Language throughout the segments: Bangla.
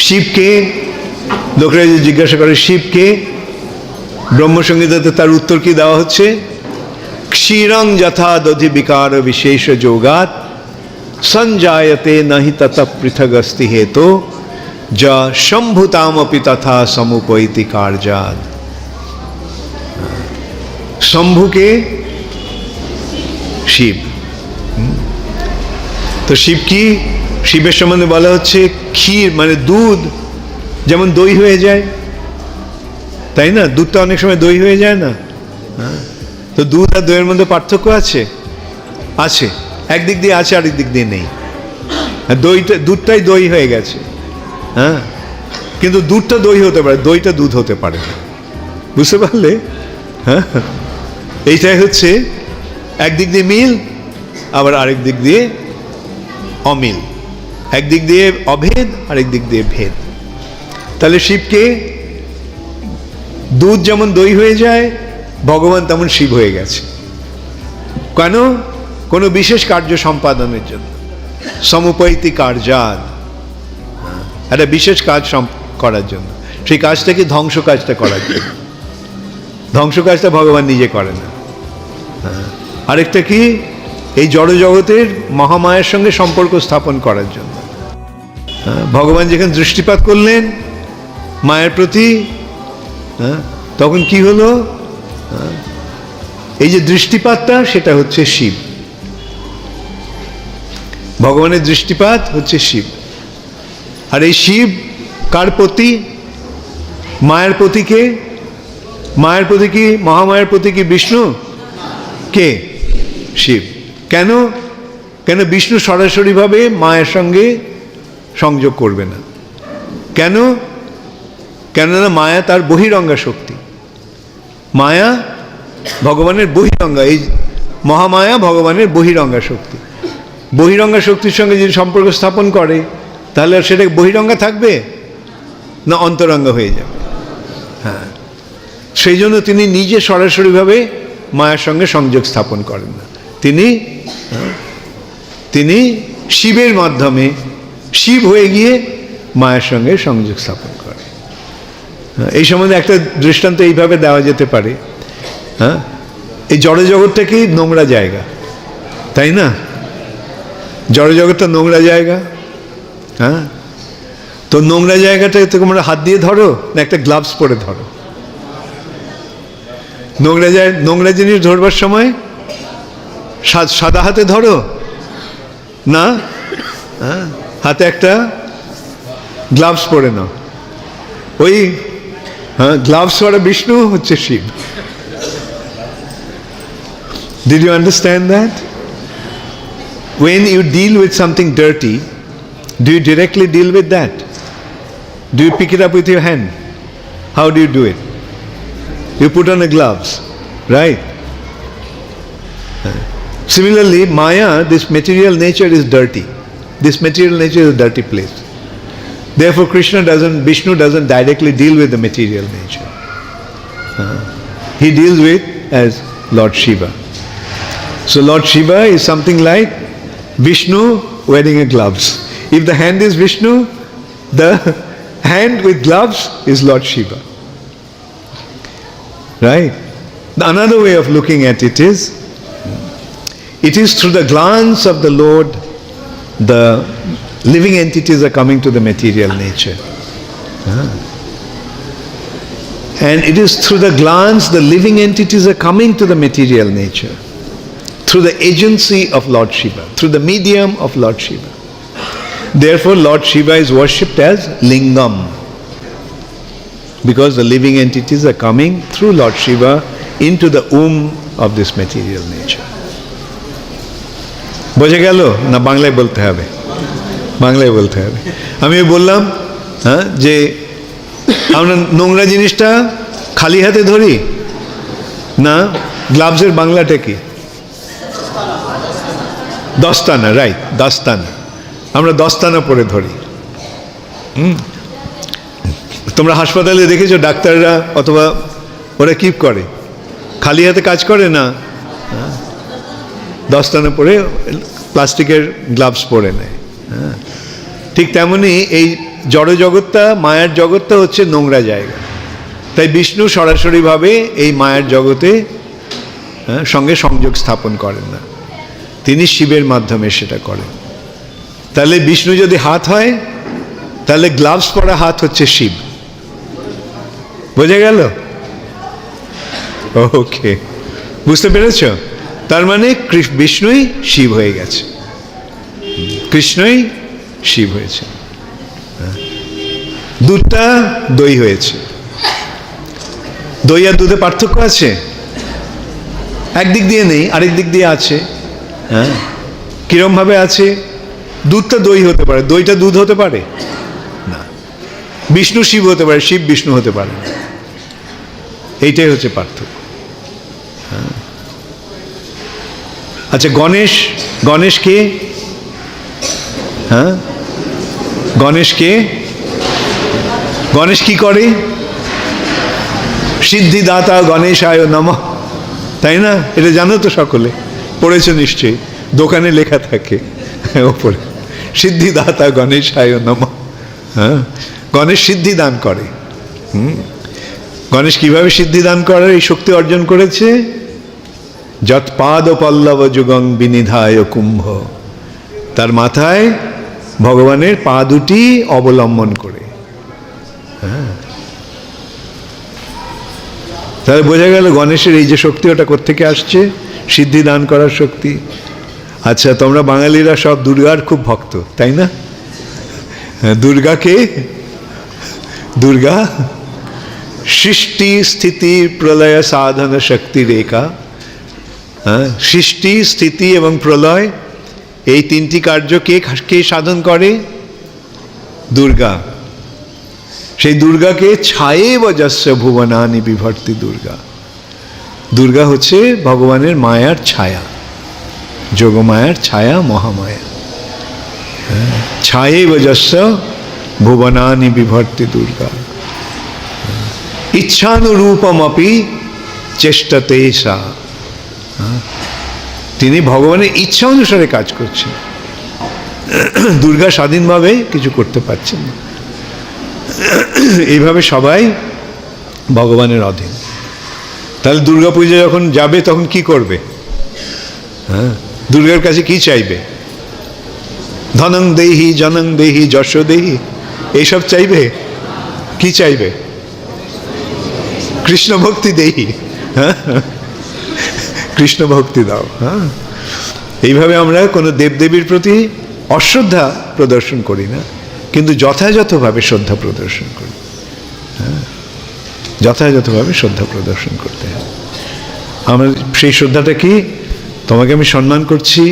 শিবকে লোকেরা যে জিজ্ঞাসা করে শিবকে, ব্রহ্মসংহিতাতে তার উত্তর কি দেওয়া হচ্ছে? ক্ষীরং যথা দধি বিকার বিশেষ যোগাত সঞ্জায়তে নাহি তত পৃথগস্তি হেতো যা শম্ভুতামপি তথা সমুপৈতি কার্যাদ। শম্ভুকে শিব। তো শিব কি? শিবের সম্বন্ধে বলা হচ্ছে ক্ষীর মানে দুধ যেমন দই হয়ে যায়, তাই না? দুধটা অনেক সময় দই হয়ে যায় না? তো দুধ আর দইয়ের মধ্যে পার্থক্য আছে? আছে, একদিক দিয়ে আছে আরেক দিক দিয়ে নেই। দইটা, দুধটাই দই হয়ে গেছে, হ্যাঁ, কিন্তু দুধটা দই হতে পারে, দইটা দুধ হতে পারে না। বুঝতে পারলে? হ্যাঁ, এইটাই হচ্ছে একদিক দিয়ে মিল, আবার আরেক দিক দিয়ে অমিল। একদিক দিয়ে অভেদ, আরেক দিক দিয়ে ভেদ। তাহলে শিবকে দুধ যেমন দই হয়ে যায়, ভগবান তেমন শিব হয়ে গেছে। কেন? কোনো বিশেষ কার্য সম্পাদনের জন্য, সমুপৈতি কার্যাদ, একটা বিশেষ কাজ করার জন্য। সেই কাজটা কি? ধ্বংস কাজটা করার জন্য। ধ্বংস কাজটা ভগবান নিজে করে না। আরেকটা কি? এই জড়জগতের মহামায়ার সঙ্গে সম্পর্ক স্থাপন করার জন্য। ভগবান যেখানে দৃষ্টিপাত করলেন মায়ের প্রতি, তখন কি হলো? এই যে দৃষ্টিপাতটা, সেটা হচ্ছে শিব। ভগবানের দৃষ্টিপাত হচ্ছে শিব। আর এই শিব কার প্রতি? মায়ের প্রতি। কে? মায়ের প্রতি কি? মহামায়ের প্রতি কি বিষ্ণু? কে? শিব। কেন? কেন বিষ্ণু সরাসরিভাবে মায়ের সঙ্গে সংযোগ করবে না? কেন? কেননা মায়া তার বহিরঙ্গা শক্তি। মায়া ভগবানের বহিরঙ্গা, এই মহামায়া ভগবানের বহিরঙ্গা শক্তি। বহিরঙ্গা শক্তির সঙ্গে যদি সম্পর্ক স্থাপন করে, তাহলে সেটা বহিরঙ্গা থাকবে না অন্তরঙ্গা হয়ে যাবে? হ্যাঁ, সেই জন্য তিনি নিজে সরাসরিভাবে মায়ের সঙ্গে সংযোগ স্থাপন করেন না। তিনি শিবের মাধ্যমে শিব হয়ে গিয়ে মায়ের সঙ্গে সংযোগ স্থাপন করে। এই সম্বন্ধে একটা দৃষ্টান্ত এইভাবে দেওয়া যেতে পারে। হ্যাঁ, এই জড়জগৎটা কি? নোংরা জায়গা, তাই না? জড়জগৎটা নোংরা জায়গা। হ্যাঁ, তো নোংরা জায়গাটাকে তোমরা হাত দিয়ে ধরো না একটা গ্লাভস পরে ধরো? নোংরা জিনিস ধরবার সময় সাদা হাতে ধরো না, হাতে একটা গ্লাভস পরে নাও। ওই গ্লাভস পরা বিষ্ণু হচ্ছে Shiva. Did you understand that? When you deal with something dirty, do you directly deal with that? Do you pick it up with your hand? How do you do it? You put on a gloves, right? Similarly, Maya, this material nature is dirty. This material nature is a dirty place. Therefore, Vishnu doesn't directly deal with the material nature. He deals with as Lord Shiva. So Lord Shiva is something like Vishnu wearing a gloves. If the hand is Vishnu, the hand with gloves is Lord Shiva. Right? Another way of looking at it is through the glance of the Lord, the living entities are coming to the material nature. And it is through the glance the living entities are coming to the material nature, through the agency of Lord Shiva, through the medium of Lord Shiva. Therefore, Lord Shiva is worshipped as Lingam, because the living entities are coming through Lord Shiva into the womb of this material nature. বোঝা গেল না? বাংলায় বলতে হবে, বাংলায় বলতে হবে। আমি বললাম যে আমরা নোংরা জিনিসটা খালি হাতে ধরি না, গ্লাভসের বাংলাটা কি? দস্তানা, রাইট, দস্তানা। আমরা দস্তানা পরে ধরি। তোমরা হাসপাতালে দেখেছো ডাক্তাররা অথবা ওরা কি করে? খালি হাতে কাজ করে না, দস্তানা পরে প্লাস্টিকের গ্লাভস পরে নেয়। ঠিক তেমনি এই জড় জগৎটা, মায়ার জগৎটা হচ্ছে নোংরা জায়গা। তাই বিষ্ণু সরাসরিভাবে এই মায়ার জগতে সঙ্গে সংযোগ স্থাপন করেন না, তিনি শিবের মাধ্যমে সেটা করেন। তাহলে বিষ্ণু যদি হাত হয়, তাহলে গ্লাভস পরা হাত হচ্ছে শিব। বোঝা গেল? ওকে, বুঝতে পেরেছ? তার মানে বিষ্ণুই শিব হয়ে গেছে, কৃষ্ণই শিব হয়েছে। দুধটা দই হয়েছে। দই আর দুধে পার্থক্য আছে? একদিক দিয়ে নেই, আরেক দিক দিয়ে আছে। হ্যাঁ, কিরম ভাবে আছে? দুধটা দই হতে পারে, দইটা দুধ হতে পারে না। বিষ্ণু শিব হতে পারে, শিব বিষ্ণু হতে পারে না। এইটাই হচ্ছে পার্থক্য। আচ্ছা, গণেশ, গণেশ কে? হ্যাঁ, গণেশ কে? গণেশ কি করে? সিদ্ধিদাতা গণেশায় নমঃ, তাই না? এটা জানো তো সকলে, পড়েছ নিশ্চয়ই, দোকানে লেখা থাকে ওপরে, সিদ্ধিদাতা গণেশায় নমঃ। হ্যাঁ, গণেশ সিদ্ধি দান করে। গণেশ কিভাবে সিদ্ধি দান করার এই শক্তি অর্জন করেছে? যৎ পাদ পল্লব যুগং বিনিধায় কুম্ভ, তার মাথায় ভগবানের পা দুটি অবলম্বন করে। হ্যাঁ, তাহলে বোঝা গেল গণেশের এই যে শক্তি, ওটা কোত্থেকে আসছে? সিদ্ধি দান করার শক্তি। আচ্ছা, তোমরা বাঙালিরা সব দুর্গার খুব ভক্ত, তাই না? দুর্গাকে, দুর্গা সৃষ্টি স্থিতি প্রলয় সাধন শক্তি রেখা। হ্যাঁ, সৃষ্টি, স্থিতি এবং প্রলয়, এই তিনটি কার্য কে সাধন করে? দুর্গা। সেই দুর্গাকে ছায়ে বজস্য ভুবনানি বিভর্তি দুর্গা। দুর্গা হচ্ছে ভগবানের মায়ার ছায়া, যোগমায়ার ছায়া, মহামায়া। ছায়ে বজস্য ভুবনানি বিভর্তি দুর্গা। ইচ্ছানুরূপমপি চেষ্টতে সা। তিনি ভগবানের ইচ্ছা অনুসারে কাজ করছেন। দুর্গা স্বাধীনভাবে কিছু করতে পারছেন না। এইভাবে সবাই ভগবানের অধীন। তাহলে দুর্গা পূজা যখন যাবে তখন কি করবে? হ্যাঁ, দুর্গার কাছে কি চাইবে? ধনং দেহি, জনং দেহি, যশ দেহি, এইসব চাইবে? কি চাইবে? কৃষ্ণ ভক্তি দেহি। হ্যাঁ, কৃষ্ণ ভক্তি দাও। হ্যাঁ, এইভাবে আমরা কোনো দেবদেবীর প্রতি অশ্রদ্ধা প্রদর্শন করি না, কিন্তু যথাযথভাবে শ্রদ্ধা প্রদর্শন করি। হ্যাঁ, যথাযথভাবে শ্রদ্ধা প্রদর্শন করতে হয়। আমার সেই শ্রদ্ধাটা কি? তোমাকে আমি সম্মান করছি,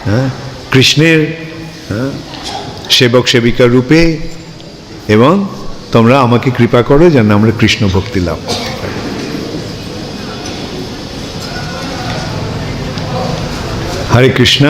হ্যাঁ, কৃষ্ণের সেবক সেবিকা রূপে, এবং তোমরা আমাকে কৃপা করো যেন আমরা কৃষ্ণ ভক্তি লাভ করতে পারি। হরে কৃষ্ণ।